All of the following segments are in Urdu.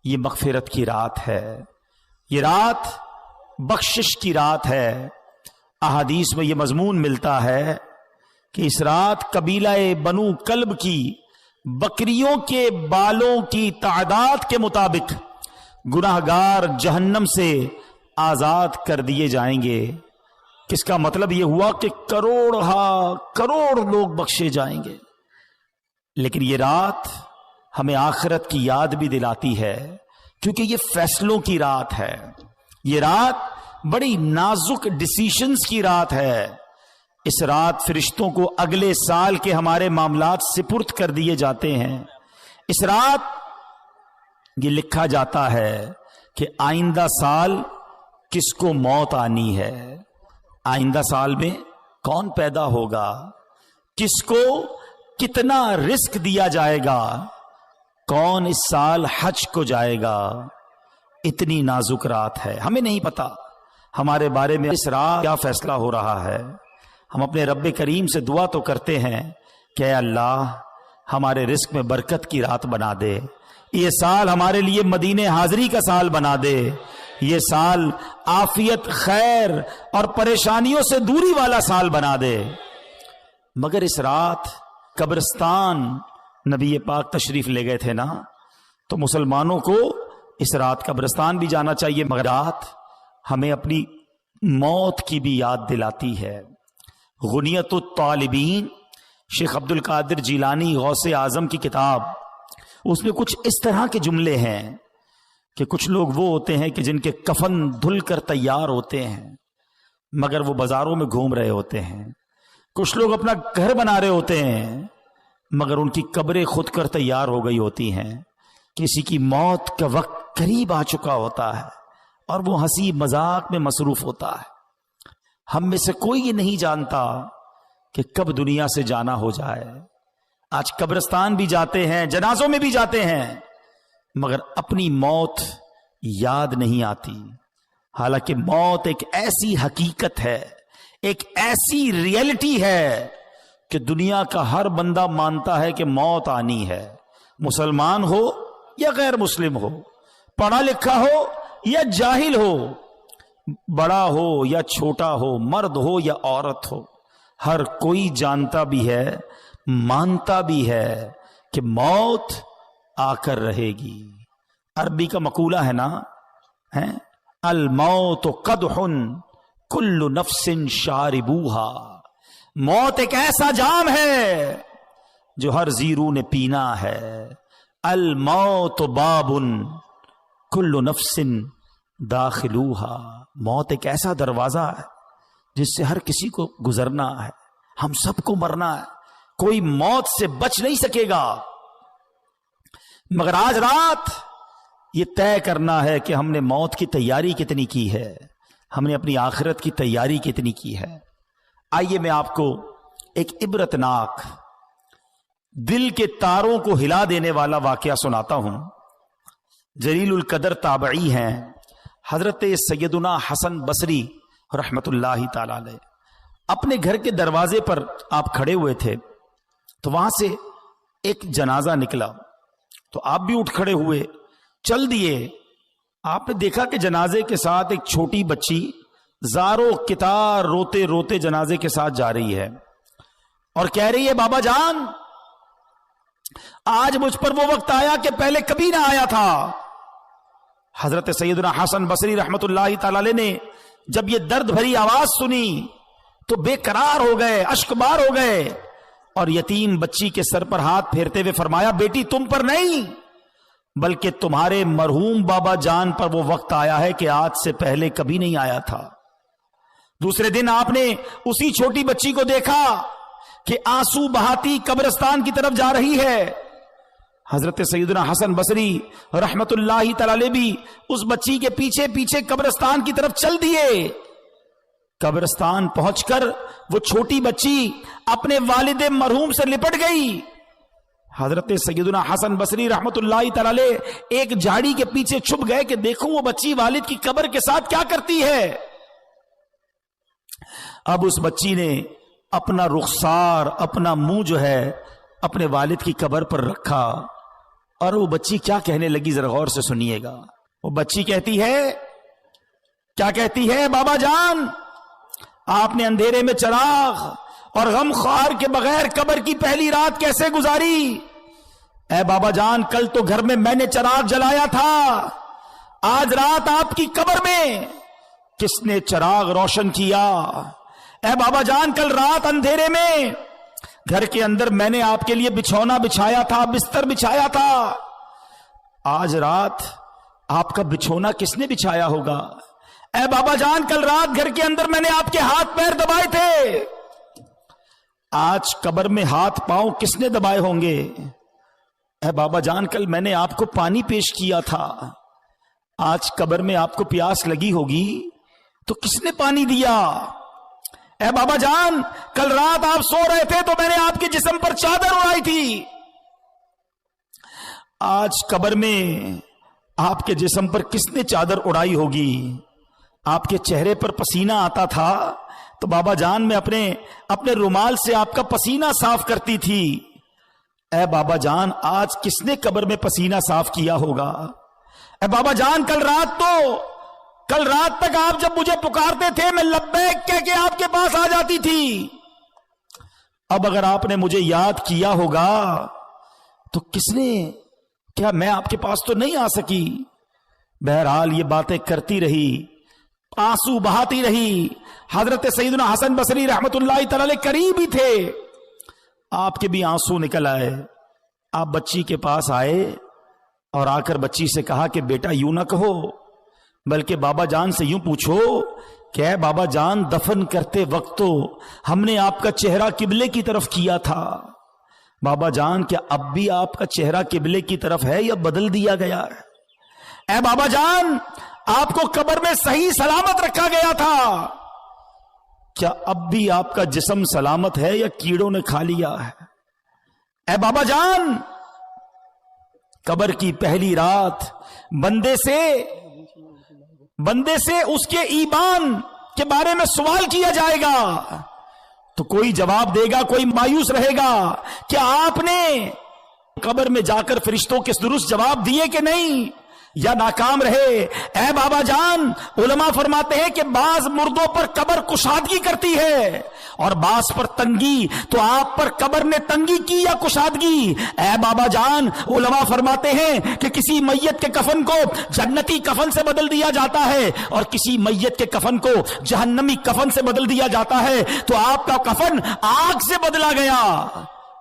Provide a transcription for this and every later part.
یہ مغفرت کی رات ہے، یہ رات بخشش کی رات ہے۔ احادیث میں یہ مضمون ملتا ہے کہ اس رات قبیلہ بنو کلب کی بکریوں کے بالوں کی تعداد کے مطابق گناہگار جہنم سے آزاد کر دیے جائیں گے۔ کس کا مطلب یہ ہوا کہ کروڑ لوگ بخشے جائیں گے۔ لیکن یہ رات ہمیں آخرت کی یاد بھی دلاتی ہے، کیونکہ یہ فیصلوں کی رات ہے، یہ رات بڑی نازک ڈیسیشنز کی رات ہے۔ اس رات فرشتوں کو اگلے سال کے ہمارے معاملات سپرد کر دیے جاتے ہیں۔ اس رات یہ لکھا جاتا ہے کہ آئندہ سال کس کو موت آنی ہے، آئندہ سال میں کون پیدا ہوگا، کس کو کتنا رزق دیا جائے گا، کون اس سال حج کو جائے گا۔ اتنی نازک رات ہے، ہمیں نہیں پتا ہمارے بارے میں اس رات کیا فیصلہ ہو رہا ہے۔ ہم اپنے رب کریم سے دعا تو کرتے ہیں کہ اے اللہ ہمارے رزق میں برکت کی رات بنا دے، یہ سال ہمارے لیے مدینے حاضری کا سال بنا دے، یہ سال عافیت، خیر اور پریشانیوں سے دوری والا سال بنا دے۔ مگر اس رات قبرستان نبی پاک تشریف لے گئے تھے نا، تو مسلمانوں کو اس رات قبرستان بھی جانا چاہیے، مگر رات ہمیں اپنی موت کی بھی یاد دلاتی ہے۔ غنیت الطالبین، شیخ عبد القادر جیلانی غوث اعظم کی کتاب، اس میں کچھ اس طرح کے جملے ہیں کہ کچھ لوگ وہ ہوتے ہیں کہ جن کے کفن دھل کر تیار ہوتے ہیں مگر وہ بازاروں میں گھوم رہے ہوتے ہیں، کچھ لوگ اپنا گھر بنا رہے ہوتے ہیں مگر ان کی قبریں خود کر تیار ہو گئی ہوتی ہیں، کسی کی موت کا وقت قریب آ چکا ہوتا ہے اور وہ ہنسی مذاق میں مصروف ہوتا ہے۔ ہم میں سے کوئی یہ نہیں جانتا کہ کب دنیا سے جانا ہو جائے۔ آج قبرستان بھی جاتے ہیں، جنازوں میں بھی جاتے ہیں، مگر اپنی موت یاد نہیں آتی، حالانکہ موت ایک ایسی حقیقت ہے، ایک ایسی ریئلٹی ہے کہ دنیا کا ہر بندہ مانتا ہے کہ موت آنی ہے، مسلمان ہو یا غیر مسلم ہو، پڑھا لکھا ہو یا جاہل ہو، بڑا ہو یا چھوٹا ہو، مرد ہو یا عورت ہو، ہر کوئی جانتا بھی ہے، مانتا بھی ہے کہ موت آ کر رہے گی۔ عربی کا مقولہ ہے نا، الموت قدح کل نفس شاربوہا، موت ایک ایسا جام ہے جو ہر زیرو نے پینا ہے۔ الموت باب کل نفس داخلوہا، موت ایک ایسا دروازہ ہے جس سے ہر کسی کو گزرنا ہے، ہم سب کو مرنا ہے، کوئی موت سے بچ نہیں سکے گا۔ مگر آج رات یہ طے کرنا ہے کہ ہم نے موت کی تیاری کتنی کی ہے، ہم نے اپنی آخرت کی تیاری کتنی کی ہے۔ آئیے میں آپ کو ایک عبرتناک، دل کے تاروں کو ہلا دینے والا واقعہ سناتا ہوں۔ جلیل القدر تابعی ہیں حضرت سیدنا حسن بصری رحمت اللہ تعالی علیہ، اپنے گھر کے دروازے پر آپ کھڑے ہوئے تھے تو وہاں سے ایک جنازہ نکلا، تو آپ بھی اٹھ کھڑے ہوئے، چل دیے۔ آپ نے دیکھا کہ جنازے کے ساتھ ایک چھوٹی بچی زارو کتار روتے روتے جنازے کے ساتھ جا رہی ہے اور کہہ رہی ہے، بابا جان آج مجھ پر وہ وقت آیا کہ پہلے کبھی نہ آیا تھا۔ حضرت سیدنا حسن بصری رحمت اللہ تعالی علیہ نے جب یہ درد بھری آواز سنی تو بے قرار ہو گئے، اشک بار ہو گئے، اور یتیم بچی کے سر پر ہاتھ پھیرتے ہوئے فرمایا، بیٹی تم پر نہیں بلکہ تمہارے مرحوم بابا جان پر وہ وقت آیا ہے کہ آج سے پہلے کبھی نہیں آیا تھا۔ دوسرے دن آپ نے اسی چھوٹی بچی کو دیکھا کہ آنسو بہاتی قبرستان کی طرف جا رہی ہے۔ حضرت سیدنا حسن بصری رحمت اللہ تعالی علیہ بھی اس بچی کے پیچھے پیچھے قبرستان کی طرف چل دیے۔ قبرستان پہنچ کر وہ چھوٹی بچی اپنے والد مرحوم سے لپٹ گئی۔ حضرت سیدنا حسن بصری رحمت اللہ تعالی علیہ ایک جھاڑی کے پیچھے چھپ گئے کہ دیکھوں وہ بچی والد کی قبر کے ساتھ کیا کرتی ہے۔ اب اس بچی نے اپنا رخسار، اپنا منہ جو ہے اپنے والد کی قبر پر رکھا اور وہ بچی کیا کہنے لگی ذرا غور سے سنیے گا. وہ بچی کہتی ہے، کیا کہتی ہے؟ بابا جان آپ نے اندھیرے میں چراغ اور غم خوار کے بغیر قبر کی پہلی رات کیسے گزاری؟ اے بابا جان کل تو گھر میں نے چراغ جلایا تھا، آج رات آپ کی قبر میں کس نے چراغ روشن کیا؟ اے بابا جان کل رات اندھیرے میں گھر کے اندر میں نے آپ کے لیے بچھونا بچھایا تھا، بستر بچھایا تھا، آج رات آپ کا بچھونا کس نے بچھایا ہوگا؟ اے بابا جان کل رات گھر کے اندر میں نے آپ کے ہاتھ پیر دبائے تھے، آج قبر میں ہاتھ پاؤں کس نے دبائے ہوں گے؟ اے بابا جان کل میں نے آپ کو پانی پیش کیا تھا، آج قبر میں آپ کو پیاس لگی ہوگی تو کس نے پانی دیا؟ اے بابا جان کل رات آپ سو رہے تھے تو میں نے آپ کے جسم پر چادر اڑائی تھی، آج قبر میں آپ کے جسم پر کس نے چادر اڑائی ہوگی؟ آپ کے چہرے پر پسینہ آتا تھا تو بابا جان میں اپنے رومال سے آپ کا پسینہ صاف کرتی تھی، اے بابا جان آج کس نے قبر میں پسینہ صاف کیا ہوگا؟ اے بابا جان کل رات تک آپ جب مجھے پکارتے تھے میں لبیک کہہ کے آپ کے پاس آ جاتی تھی، اب اگر آپ نے مجھے یاد کیا ہوگا تو کس نے؟ کیا میں آپ کے پاس تو نہیں آ سکی؟ بہرحال یہ باتیں کرتی رہی، آنسو بہاتی رہی. حضرت سیدنا حسن بصری رحمت اللہ تعالی قریب ہی تھے، آپ کے بھی آنسو نکل آئے. آپ بچی کے پاس آئے اور آ کر بچی سے کہا کہ بیٹا یوں نہ کہو، بلکہ بابا جان سے یوں پوچھو کہ اے بابا جان دفن کرتے وقت تو ہم نے آپ کا چہرہ قبلے کی طرف کیا تھا، بابا جان کیا اب بھی آپ کا چہرہ قبلے کی طرف ہے یا بدل دیا گیا ہے؟ اے بابا جان آپ کو قبر میں صحیح سلامت رکھا گیا تھا، کیا اب بھی آپ کا جسم سلامت ہے یا کیڑوں نے کھا لیا ہے؟ اے بابا جان قبر کی پہلی رات بندے سے اس کے ایمان کے بارے میں سوال کیا جائے گا تو کوئی جواب دے گا، کوئی مایوس رہے گا کیا آپ نے قبر میں جا کر فرشتوں کے درست جواب دیے کہ نہیں، یا ناکام رہے؟ اے بابا جان علماء فرماتے ہیں کہ بعض مردوں پر قبر کشادگی کرتی ہے اور بعض پر تنگی، تو آپ پر قبر نے تنگی کی یا کشادگی؟ اے بابا جان علماء فرماتے ہیں کہ کسی میت کے کفن کو جنتی کفن سے بدل دیا جاتا ہے اور کسی میت کے کفن کو جہنمی کفن سے بدل دیا جاتا ہے، تو آپ کا کفن آگ سے بدلا گیا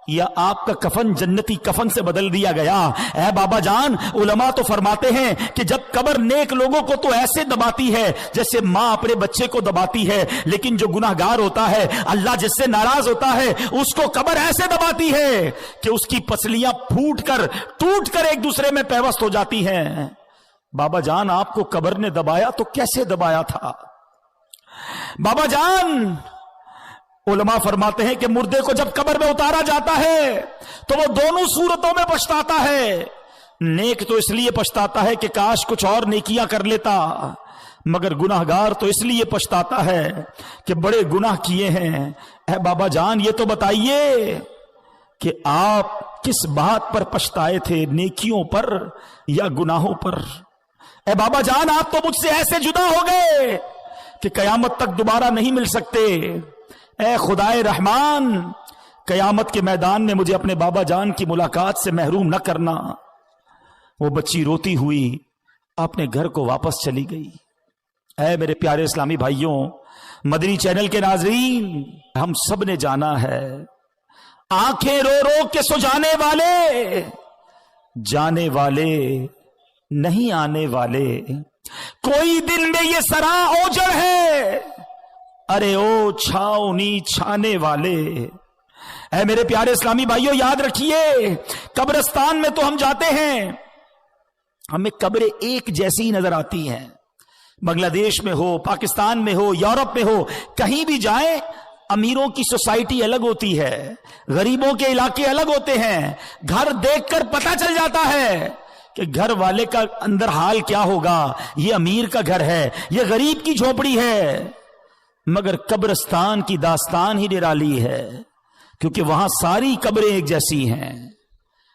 یا آپ کا کفن جنتی کفن سے بدل دیا گیا؟ اے بابا جان علماء تو فرماتے ہیں کہ جب قبر نیک لوگوں کو تو ایسے دباتی ہے جیسے ماں اپنے بچے کو دباتی ہے، لیکن جو گناہگار ہوتا ہے، اللہ جس سے ناراض ہوتا ہے، اس کو قبر ایسے دباتی ہے کہ اس کی پسلیاں ٹوٹ کر ایک دوسرے میں پیوست ہو جاتی ہیں. بابا جان آپ کو قبر نے دبایا تو کیسے دبایا تھا؟ بابا جان علماء فرماتے ہیں کہ مردے کو جب قبر میں اتارا جاتا ہے تو وہ دونوں صورتوں میں پچھتاتا ہے. نیک تو اس لیے پچھتاتا ہے کہ کاش کچھ اور نیکیاں کر لیتا، مگر گناہگار تو اس لیے پچھتاتا ہے کہ بڑے گناہ کیے ہیں. اے بابا جان یہ تو بتائیے کہ آپ کس بات پر پچھتائے تھے، نیکیوں پر یا گناہوں پر؟ اے بابا جان آپ تو مجھ سے ایسے جدا ہو گئے کہ قیامت تک دوبارہ نہیں مل سکتے. اے خدائے رحمان قیامت کے میدان میں مجھے اپنے بابا جان کی ملاقات سے محروم نہ کرنا. وہ بچی روتی ہوئی اپنے گھر کو واپس چلی گئی. اے میرے پیارے اسلامی بھائیوں، مدنی چینل کے ناظرین، ہم سب نے جانا ہے آنکھیں رو رو کے سو جانے والے نہیں آنے والے، کوئی دل میں یہ سرا اوجڑ ہے، ارے او چھاؤنی چھانے والے. اے میرے پیارے اسلامی بھائیوں یاد رکھیے، قبرستان میں تو ہم جاتے ہیں، ہمیں قبریں ایک جیسی ہی نظر آتی ہیں. بنگلہ دیش میں ہو، پاکستان میں ہو، یورپ میں ہو، کہیں بھی جائیں امیروں کی سوسائٹی الگ ہوتی ہے، غریبوں کے علاقے الگ ہوتے ہیں. گھر دیکھ کر پتہ چل جاتا ہے کہ گھر والے کا اندر حال کیا ہوگا، یہ امیر کا گھر ہے، یہ غریب کی جھوپڑی ہے. مگر قبرستان کی داستان ہی نرالی ہے، کیونکہ وہاں ساری قبریں ایک جیسی ہیں.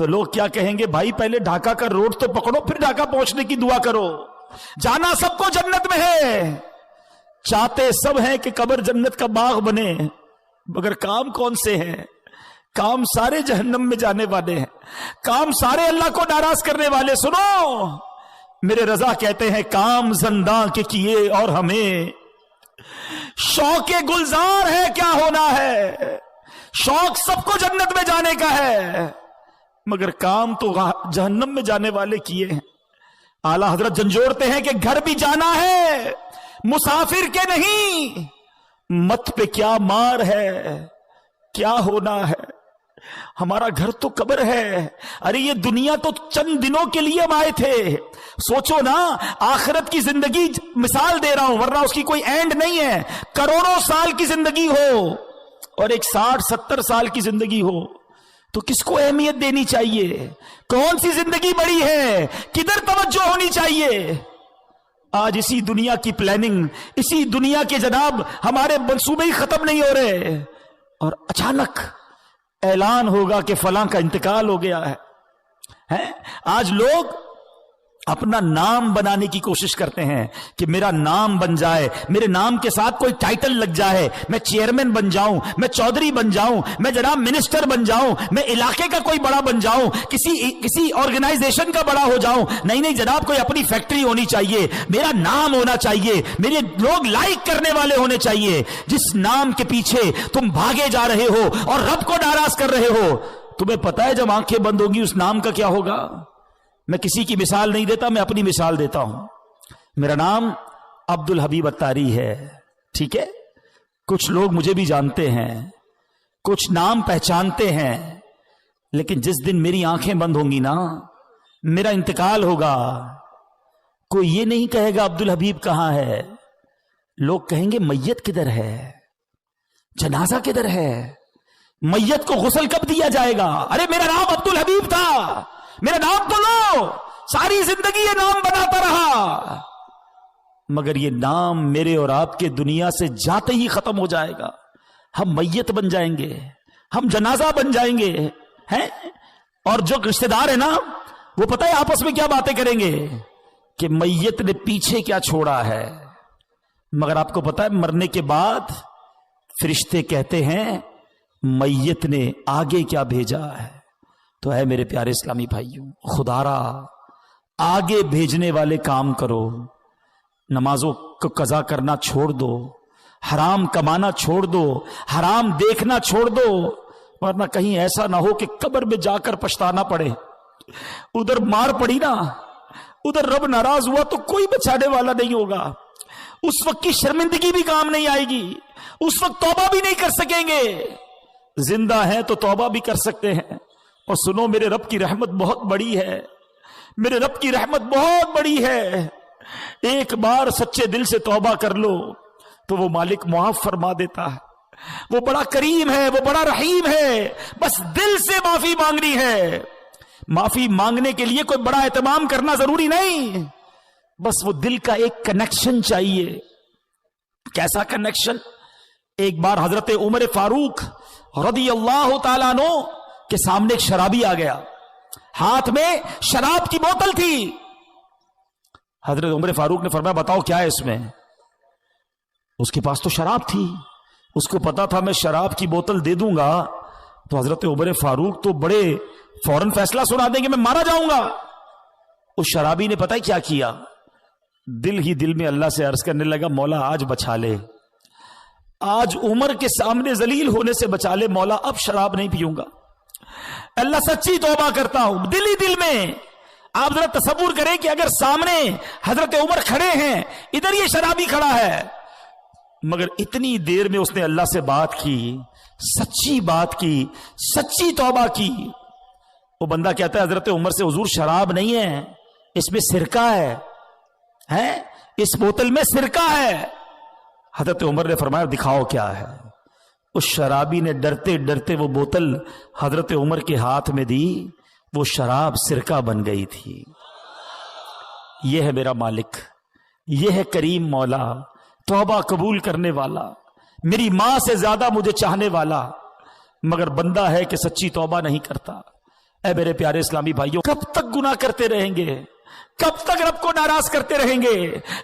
تو لوگ کیا کہیں گے؟ بھائی پہلے ڈھاکہ کا روڈ تو پکڑو، پھر ڈھاکہ پہنچنے کی دعا کرو۔ جانا سب کو جنت میں ہے، چاہتے سب ہیں کہ قبر جنت کا باغ بنے، مگر کام کون سے ہیں؟ کام سارے جہنم میں جانے والے ہیں، کام سارے اللہ کو ناراض کرنے والے۔ سنو، میرے رضا کہتے ہیں کام زنداں کے کیے اور ہمیں شوق گلزار ہے کیا ہونا ہے۔ شوق سب کو جنت میں جانے کا ہے، مگر کام تو جہنم میں جانے والے کیے ہیں۔ اعلی حضرت جھنجھوڑتے ہیں کہ گھر بھی جانا ہے، مسافر کے نہیں، مت پہ کیا مار ہے، کیا ہونا ہے۔ ہمارا گھر تو قبر ہے۔ ارے یہ دنیا تو چند دنوں کے لیے ہم آئے تھے، سوچو نا، آخرت کی زندگی مثال دے رہا ہوں، ورنہ اس کی کوئی اینڈ نہیں ہے۔ کروڑوں سال کی زندگی ہو اور ایک 60-70 سال کی زندگی ہو تو کس کو اہمیت دینی چاہیے؟ کون سی زندگی بڑی ہے؟ کدھر توجہ ہونی چاہیے؟ آج اسی دنیا کی پلاننگ، اسی دنیا کے جناب ہمارے منصوبے ہی ختم نہیں ہو رہے، اور اچانک اعلان ہوگا کہ فلاں کا انتقال ہو گیا ہے۔ آج لوگ اپنا نام بنانے کی کوشش کرتے ہیں کہ میرا نام بن جائے، میرے نام کے ساتھ کوئی ٹائٹل لگ جائے، میں چیئرمین بن جاؤں، میں چودھری بن جاؤں، میں جناب منسٹر بن جاؤں، میں علاقے کا کوئی بڑا بن جاؤں، کسی آرگنائزیشن کا بڑا ہو جاؤں۔ نہیں جناب، کوئی اپنی فیکٹری ہونی چاہیے، میرا نام ہونا چاہیے، میرے لوگ لائک کرنے والے ہونے چاہیے۔ جس نام کے پیچھے تم بھاگے جا رہے ہو اور رب کو ناراض کر رہے ہو، تمہیں پتا ہے جب آنکھیں بند ہوگی اس نام کا کیا ہوگا؟ میں کسی کی مثال نہیں دیتا، میں اپنی مثال دیتا ہوں۔ میرا نام عبد الحبیب اتاری ہے، ٹھیک ہے؟ کچھ لوگ مجھے بھی جانتے ہیں، کچھ نام پہچانتے ہیں، لیکن جس دن میری آنکھیں بند ہوں گی نا، میرا انتقال ہوگا، کوئی یہ نہیں کہے گا عبد الحبیب کہاں ہے، لوگ کہیں گے میت کدھر ہے، جنازہ کدھر ہے، میت کو غسل کب دیا جائے گا؟ ارے میرا نام عبد الحبیب تھا، میرا نام تو لو، ساری زندگی یہ نام بناتا رہا، مگر یہ نام میرے اور آپ کے دنیا سے جاتے ہی ختم ہو جائے گا۔ ہم میت بن جائیں گے، ہم جنازہ بن جائیں گے، ہیں؟ اور جو رشتہ دار ہیں نا، وہ پتہ ہے آپس میں کیا باتیں کریں گے کہ میت نے پیچھے کیا چھوڑا ہے، مگر آپ کو پتہ ہے مرنے کے بعد فرشتے کہتے ہیں میت نے آگے کیا بھیجا ہے۔ تو ہے میرے پیارے اسلامی بھائیوں، خدا را آگے بھیجنے والے کام کرو، نمازوں کو قضا کرنا چھوڑ دو، حرام کمانا چھوڑ دو، حرام دیکھنا چھوڑ دو، ورنہ کہیں ایسا نہ ہو کہ قبر میں جا کر پچھتانا پڑے۔ ادھر مار پڑی نا، ادھر رب ناراض ہوا تو کوئی بچانے والا نہیں ہوگا، اس وقت کی شرمندگی بھی کام نہیں آئے گی، اس وقت توبہ بھی نہیں کر سکیں گے۔ زندہ ہیں تو توبہ بھی کر سکتے ہیں۔ اور سنو، میرے رب کی رحمت بہت بڑی ہے، میرے رب کی رحمت بہت بڑی ہے۔ ایک بار سچے دل سے توبہ کر لو تو وہ مالک معاف فرما دیتا ہے، وہ بڑا کریم ہے، وہ بڑا رحیم ہے، بس دل سے معافی مانگنی ہے۔ معافی مانگنے کے لیے کوئی بڑا اہتمام کرنا ضروری نہیں، بس وہ دل کا ایک کنیکشن چاہیے۔ کیسا کنیکشن؟ ایک بار حضرت عمر فاروق رضی اللہ تعالیٰ عنہ کے سامنے ایک شرابی آ گیا، ہاتھ میں شراب کی بوتل تھی۔ حضرت عمر فاروق نے فرمایا بتاؤ کیا ہے اس میں؟ اس کے پاس تو شراب تھی، اس کو پتا تھا میں شراب کی بوتل دے دوں گا تو حضرت عمر فاروق تو بڑے فوراً فیصلہ سنا دیں گے، میں مارا جاؤں گا۔ اس شرابی نے پتہ کیا کیا؟ دل ہی دل میں اللہ سے عرض کرنے لگا مولا آج بچا لے، آج عمر کے سامنے ذلیل ہونے سے بچا لے مولا، اب شراب نہیں پیوں گا، اللہ سچی توبہ کرتا ہوں۔ دل ہی دل میں آپ ذرا تصور کریں کہ اگر سامنے حضرت عمر کھڑے ہیں، ادھر یہ شرابی کھڑا ہے، مگر اتنی دیر میں اس نے اللہ سے بات کی، سچی بات کی، سچی توبہ کی۔ وہ بندہ کہتا ہے حضرت عمر سے حضور شراب نہیں ہے، اس میں سرکہ ہے، اس بوتل میں سرکہ ہے۔ حضرت عمر نے فرمایا دکھاؤ کیا ہے۔ اس شرابی نے ڈرتے ڈرتے وہ بوتل حضرت عمر کے ہاتھ میں دی، وہ شراب سرکہ بن گئی تھی۔ یہ ہے میرا مالک، یہ ہے کریم مولا، توبہ قبول کرنے والا، میری ماں سے زیادہ مجھے چاہنے والا، مگر بندہ ہے کہ سچی توبہ نہیں کرتا۔ اے میرے پیارے اسلامی بھائیوں، کب تک گناہ کرتے رہیں گے؟ کب تک رب کو ناراض کرتے رہیں گے؟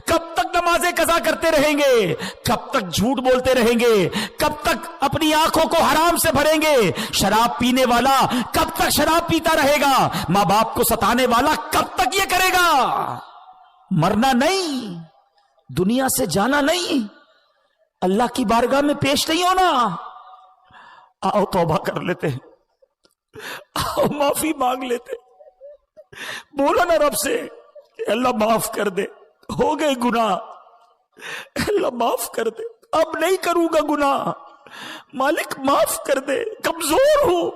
کب تک نمازیں قضا کرتے رہیں گے؟ کب تک جھوٹ بولتے رہیں گے؟ کب تک اپنی آنکھوں کو حرام سے بھریں گے؟ شراب پینے والا کب تک شراب پیتا رہے گا؟ ماں باپ کو ستانے والا کب تک یہ کرے گا؟ مرنا نہیں، دنیا سے جانا نہیں، اللہ کی بارگاہ میں پیش نہیں ہونا۔ آؤ توبہ کر لیتے، آؤ معافی مانگ لیتے، بولو نا رب سے کہ اللہ معاف کر دے، ہو گئے گناہ، اللہ معاف کر دے، اب نہیں کروں گا گناہ، مالک معاف کر دے، کمزور ہوں،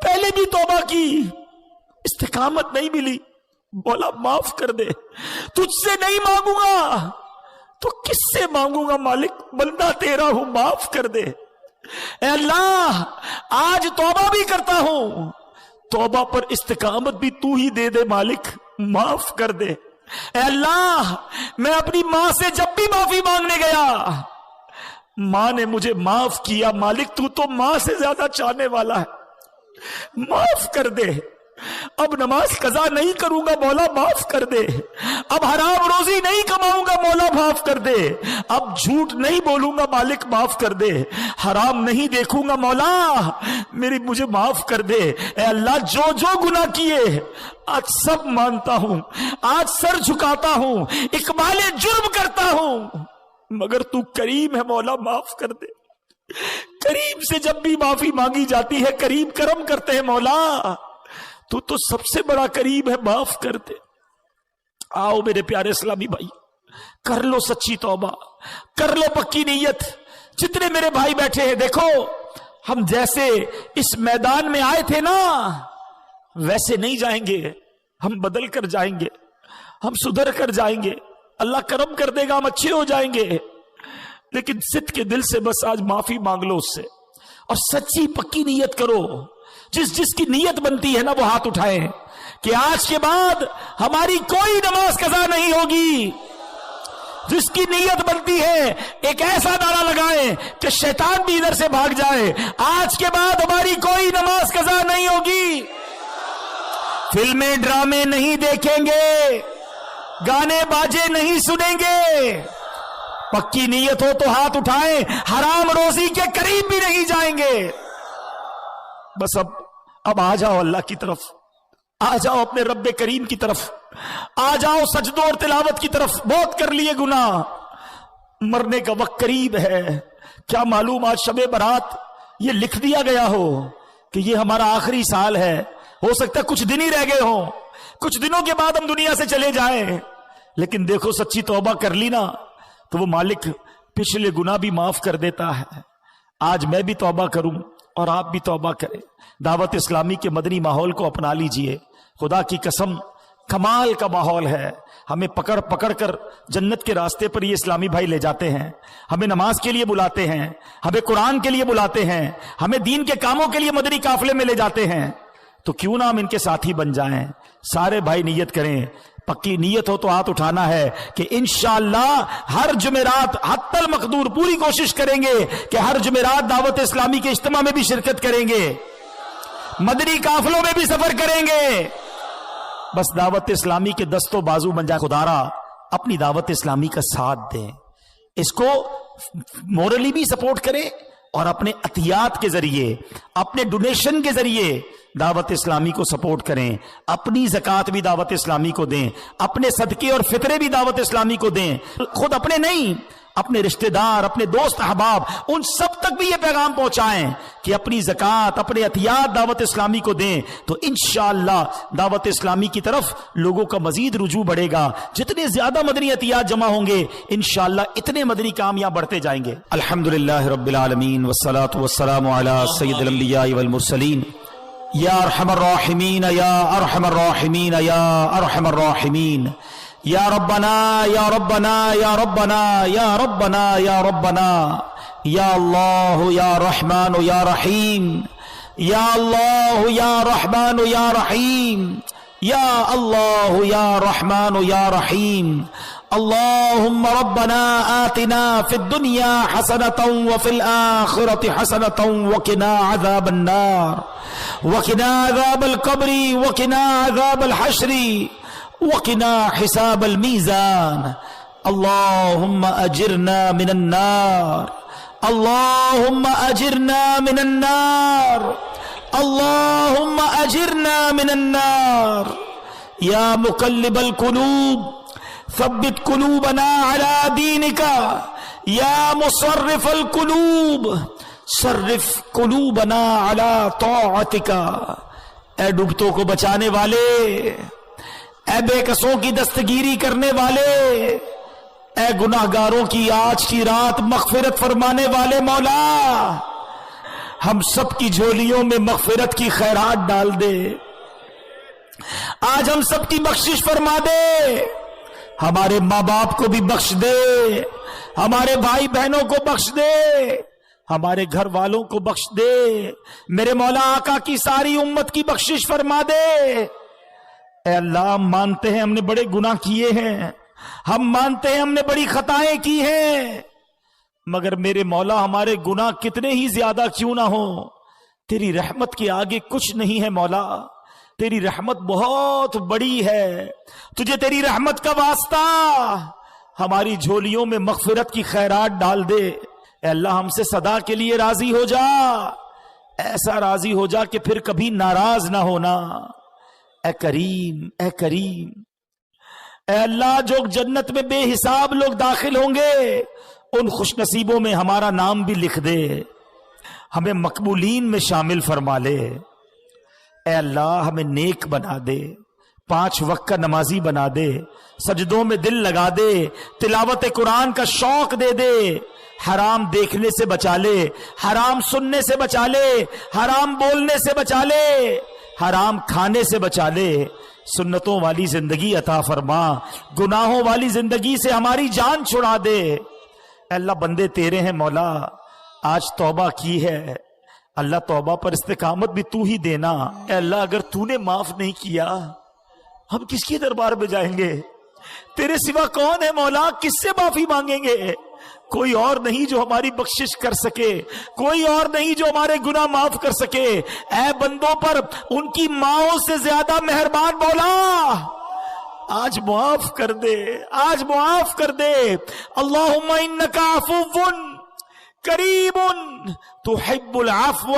پہلے بھی توبہ کی، استقامت نہیں ملی، بولا معاف کر دے، تجھ سے نہیں مانگوں گا تو کس سے مانگوں گا مالک، بندہ تیرا ہوں، معاف کر دے۔ اے اللہ آج توبہ بھی کرتا ہوں، توبہ پر استقامت بھی تو ہی دے دے مالک، معاف کر دے۔ اے اللہ میں اپنی ماں سے جب بھی معافی مانگنے گیا، ماں نے مجھے معاف کیا، مالک تو تو ماں سے زیادہ چاہنے والا ہے، معاف کر دے۔ اب نماز قضا نہیں کروں گا، مولا معاف کر دے۔ اب حرام روزی نہیں کماؤں گا، مولا معاف کر دے۔ اب جھوٹ نہیں بولوں گا، مالک معاف کر دے۔ حرام نہیں دیکھوں گا، مولا مجھے معاف کر دے۔ اے اللہ جو جو گناہ کیے آج سب مانتا ہوں، آج سر جھکاتا ہوں، اقبال جرم کرتا ہوں، مگر تو کریم ہے، مولا معاف کر دے۔ کریم سے جب بھی معافی مانگی جاتی ہے، کریم کرم کرتے ہیں، مولا تو سب سے بڑا قریب ہے، معاف کر دے۔ آؤ میرے پیارے اسلامی بھائی، کر لو سچی توبہ، کر لو پکی نیت۔ جتنے میرے بھائی بیٹھے ہیں، دیکھو ہم جیسے اس میدان میں آئے تھے نا، ویسے نہیں جائیں گے، ہم بدل کر جائیں گے، ہم سدھر کر جائیں گے، اللہ کرم کر دے گا، ہم اچھے ہو جائیں گے۔ لیکن صدق کے دل سے بس آج معافی مانگ لو اس سے، اور سچی پکی نیت کرو۔ جس کی نیت بنتی ہے نا وہ ہاتھ اٹھائیں کہ آج کے بعد ہماری کوئی نماز قضا نہیں ہوگی۔ جس کی نیت بنتی ہے ایک ایسا نعرہ لگائیں کہ شیطان بھی ادھر سے بھاگ جائے، آج کے بعد ہماری کوئی نماز قضا نہیں ہوگی، فلمیں ڈرامے نہیں دیکھیں گے، گانے باجے نہیں سنیں گے۔ پکی نیت ہو تو ہاتھ اٹھائیں، حرام روزی کے قریب بھی نہیں جائیں گے۔ بس اب آ جاؤ اللہ کی طرف، آ جاؤ اپنے رب کریم کی طرف، آ جاؤ سجدوں اور تلاوت کی طرف۔ بہت کر لیے گناہ، مرنے کا وقت قریب ہے۔ کیا معلوم آج شب برات یہ لکھ دیا گیا ہو کہ یہ ہمارا آخری سال ہے، ہو سکتا ہے کچھ دن ہی رہ گئے ہوں، کچھ دنوں کے بعد ہم دنیا سے چلے جائیں۔ لیکن دیکھو سچی توبہ کر لی نا تو وہ مالک پچھلے گناہ بھی معاف کر دیتا ہے۔ آج میں بھی توبہ کروں اور آپ بھی توبہ کریں، دعوت اسلامی کے مدنی ماحول کو اپنا لیجئے۔ خدا کی قسم کمال کا ماحول ہے، ہمیں پکڑ پکڑ کر جنت کے راستے پر یہ اسلامی بھائی لے جاتے ہیں، ہمیں نماز کے لیے بلاتے ہیں، ہمیں قرآن کے لیے بلاتے ہیں، ہمیں دین کے کاموں کے لیے مدنی قافلے میں لے جاتے ہیں۔ تو کیوں نہ ہم ان کے ساتھی بن جائیں؟ سارے بھائی نیت کریں، پکی نیت ہو تو ہاتھ اٹھانا ہے کہ انشاءاللہ ہر جمعرات حتی المقدور پوری کوشش کریں گے کہ ہر جمعرات دعوت اسلامی کے اجتماع میں بھی شرکت کریں گے، مدنی قافلوں میں بھی سفر کریں گے۔ بس دعوت اسلامی کے دست و بازو بن جائے۔ خدارا اپنی دعوت اسلامی کا ساتھ دیں، اس کو مورلی بھی سپورٹ کریں اور اپنے عطیات کے ذریعے، اپنے ڈونیشن کے ذریعے دعوت اسلامی کو سپورٹ کریں، اپنی زکوٰۃ بھی دعوت اسلامی کو دیں، اپنے صدقے اور فطرے بھی دعوت اسلامی کو دیں، خود اپنے نہیں، اپنے رشتہ دار، اپنے دوست احباب، ان سب تک بھی یہ پیغام پہنچائیں کہ اپنی زکوٰۃ، اپنے عطیات دعوت اسلامی کو دیں، تو انشاءاللہ دعوت اسلامی کی طرف لوگوں کا مزید رجوع بڑھے گا۔ جتنے زیادہ مدنی عطیات جمع ہوں گے انشاءاللہ اتنے مدنی کام یہاں بڑھتے جائیں گے۔ الحمدللہ رب العالمین والصلاة والسلام علی سید الانبیاء والمرسلین، یا ارحم الراحمین یا ارحم الراحمین یا ارحم الراحمین، یا ربنا یا ربنا یا ربنا یا ربنا یا ربنا، یا اللہ یا رحمان یا رحیم، یا اللہ یا رحمان یا رحیم، یا اللہ یا رحمان یا رحیم۔ اللهم ربنا آتنا في الدنيا حسنة وفي الآخرة حسنة وقنا عذاب النار وقنا عذاب القبر وقنا عذاب الحشر وقنا حساب الميزان اللهم أجرنا من النار اللهم أجرنا من النار اللهم أجرنا من النار يا مقلب القلوب ثبت قلوبنا على دينك يا مصرف القلوب صرف قلوبنا على طاعتك اے ڈوبتوں کو بچانے والے، اے بے کسوں کی دستگیری کرنے والے، اے گناہگاروں کی آج کی رات مغفرت فرمانے والے مولا، ہم سب کی جھولیوں میں مغفرت کی خیرات ڈال دے، آج ہم سب کی بخشش فرما دے، ہمارے ماں باپ کو بھی بخش دے، ہمارے بھائی بہنوں کو بخش دے، ہمارے گھر والوں کو بخش دے، میرے مولا آقا کی ساری امت کی بخشش فرما دے۔ اے اللہ، ہم مانتے ہیں ہم نے بڑے گناہ کیے ہیں، ہم مانتے ہیں ہم نے بڑی خطائیں کی ہیں، مگر میرے مولا ہمارے گناہ کتنے ہی زیادہ کیوں نہ ہوں، تیری رحمت کے آگے کچھ نہیں ہے مولا، تیری رحمت بہت بڑی ہے، تجھے تیری رحمت کا واسطہ، ہماری جھولیوں میں مغفرت کی خیرات ڈال دے۔ اے اللہ، ہم سے صدا کے لیے راضی ہو جا، ایسا راضی ہو جا کہ پھر کبھی ناراض نہ ہونا۔ اے کریم، اے کریم، اے اللہ، جو جنت میں بے حساب لوگ داخل ہوں گے ان خوش نصیبوں میں ہمارا نام بھی لکھ دے، ہمیں مقبولین میں شامل فرما لے۔ اے اللہ، ہمیں نیک بنا دے، 5 وقت کا نمازی بنا دے، سجدوں میں دل لگا دے، تلاوت قرآن کا شوق دے دے، حرام دیکھنے سے بچا لے، حرام سننے سے بچا لے، حرام بولنے سے بچا لے، حرام کھانے سے بچا لے، سنتوں والی زندگی عطا فرما، گناہوں والی زندگی سے ہماری جان چھڑا دے۔ اے اللہ، بندے تیرے ہیں مولا، آج توبہ کی ہے، اللہ توبہ پر استقامت بھی تو ہی دینا۔ اے اللہ، اگر تو نے معاف نہیں کیا ہم کس کے دربار میں جائیں گے؟ تیرے سوا کون ہے مولا؟ کس سے معافی مانگیں گے؟ کوئی اور نہیں جو ہماری بخشش کر سکے، کوئی اور نہیں جو ہمارے گناہ معاف کر سکے۔ اے بندوں پر ان کی ماؤں سے زیادہ مہربان مولا، آج معاف کر دے، آج معاف کر دے۔ اللہم انکا عفو کریم تحب العفو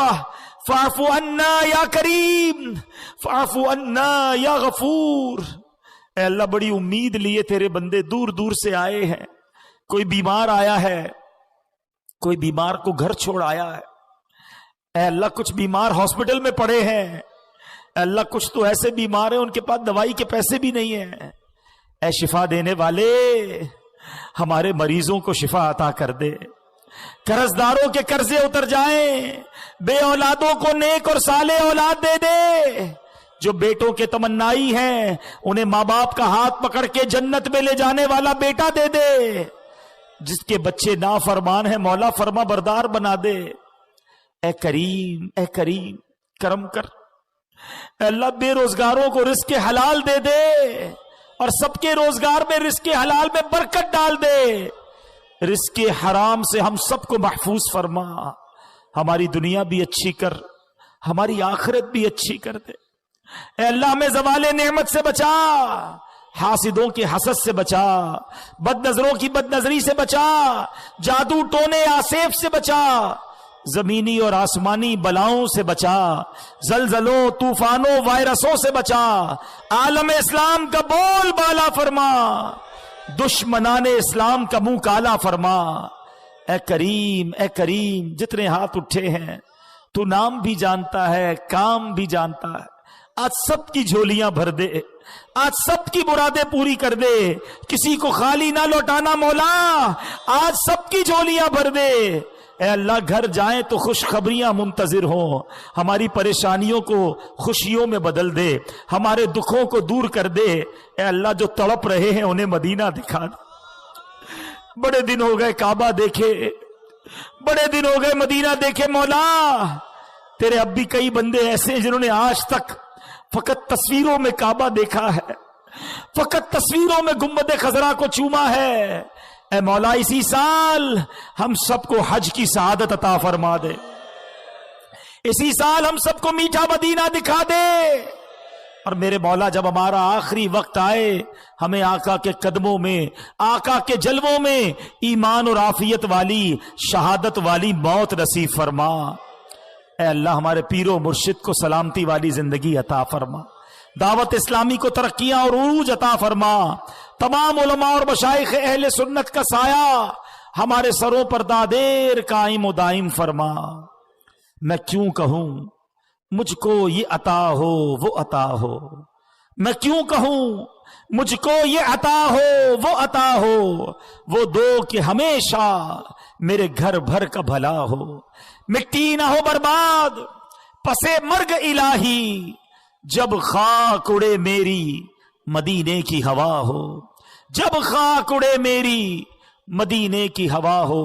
فاعف عنا یا کریم فاعف عنا یا غفور۔ اے اللہ، بڑی امید لیے تیرے بندے دور دور سے آئے ہیں، کوئی بیمار آیا ہے، کوئی بیمار کو گھر چھوڑ آیا ہے، اے اللہ کچھ بیمار ہاسپٹل میں پڑے ہیں، اے اللہ کچھ تو ایسے بیمار ہیں ان کے پاس دوائی کے پیسے بھی نہیں ہیں، اے شفا دینے والے ہمارے مریضوں کو شفا عطا کر دے، قرض داروں کے قرضے اتر جائیں، بے اولادوں کو نیک اور صالح اولاد دے دے، جو بیٹوں کے تمنائی ہیں انہیں ماں باپ کا ہاتھ پکڑ کے جنت میں لے جانے والا بیٹا دے دے، جس کے بچے نافرمان ہیں مولا فرما بردار بنا دے۔ اے کریم، اے کریم، کرم کر۔ اے اللہ، بے روزگاروں کو رزق حلال دے دے اور سب کے روزگار میں رزق حلال میں برکت ڈال دے، رزق حرام سے ہم سب کو محفوظ فرما، ہماری دنیا بھی اچھی کر، ہماری آخرت بھی اچھی کر دے۔ اے اللہ، ہمیں زوال نعمت سے بچا، حاسدوں کے حسد سے بچا، بد نظروں کی بد نظری سے بچا، جادو ٹونے آسیف سے بچا، زمینی اور آسمانی بلاؤں سے بچا، زلزلوں طوفانوں وائرسوں سے بچا، عالم اسلام کا بول بالا فرما، دشمنان اسلام کا منہ کالا فرما۔ اے کریم، اے کریم، جتنے ہاتھ اٹھے ہیں تو نام بھی جانتا ہے، کام بھی جانتا ہے، آج سب کی جھولیاں بھر دے، آج سب کی مرادیں پوری کر دے، کسی کو خالی نہ لوٹانا مولا، آج سب کی جھولیاں بھر دے۔ اے اللہ، گھر جائیں تو خوشخبریاں منتظر ہوں، ہماری پریشانیوں کو خوشیوں میں بدل دے، ہمارے دکھوں کو دور کر دے۔ اے اللہ، جو تڑپ رہے ہیں انہیں مدینہ دکھا دے، بڑے دن ہو گئے کعبہ دیکھے، بڑے دن ہو گئے مدینہ دیکھے مولا، تیرے اب بھی کئی بندے ایسے ہیں جنہوں نے آج تک فقط تصویروں میں کعبہ دیکھا ہے، فقط تصویروں میں گنبد خضرا کو چوما ہے. اے مولا اسی سال ہم سب کو حج کی سعادت عطا فرما دے. اسی سال ہم سب کو میٹھا مدینہ دکھا دے. اور میرے مولا جب ہمارا آخری وقت آئے ہمیں آقا کے قدموں میں, آقا کے جلووں میں ایمان اور عافیت والی, شہادت والی موت نصیب فرما. اے اللہ ہمارے پیر و مرشد کو سلامتی والی زندگی عطا فرما. دعوت اسلامی کو ترقیاں اور عروج عطا فرما. تمام علماء اور مشائخ اہل سنت کا سایہ ہمارے سروں پر دادیر قائم و دائم فرما. میں کیوں کہوں مجھ کو یہ عطا ہو وہ عطا ہو, میں کیوں کہوں مجھ کو یہ عطا ہو وہ عطا ہو, وہ دو کہ ہمیشہ میرے گھر بھر کا بھلا ہو. مٹی نہ ہو برباد پسے مرگ الہی, جب خاک اڑے میری مدینے کی ہوا ہو, جب خاک اڑے میری مدینے کی ہوا ہو.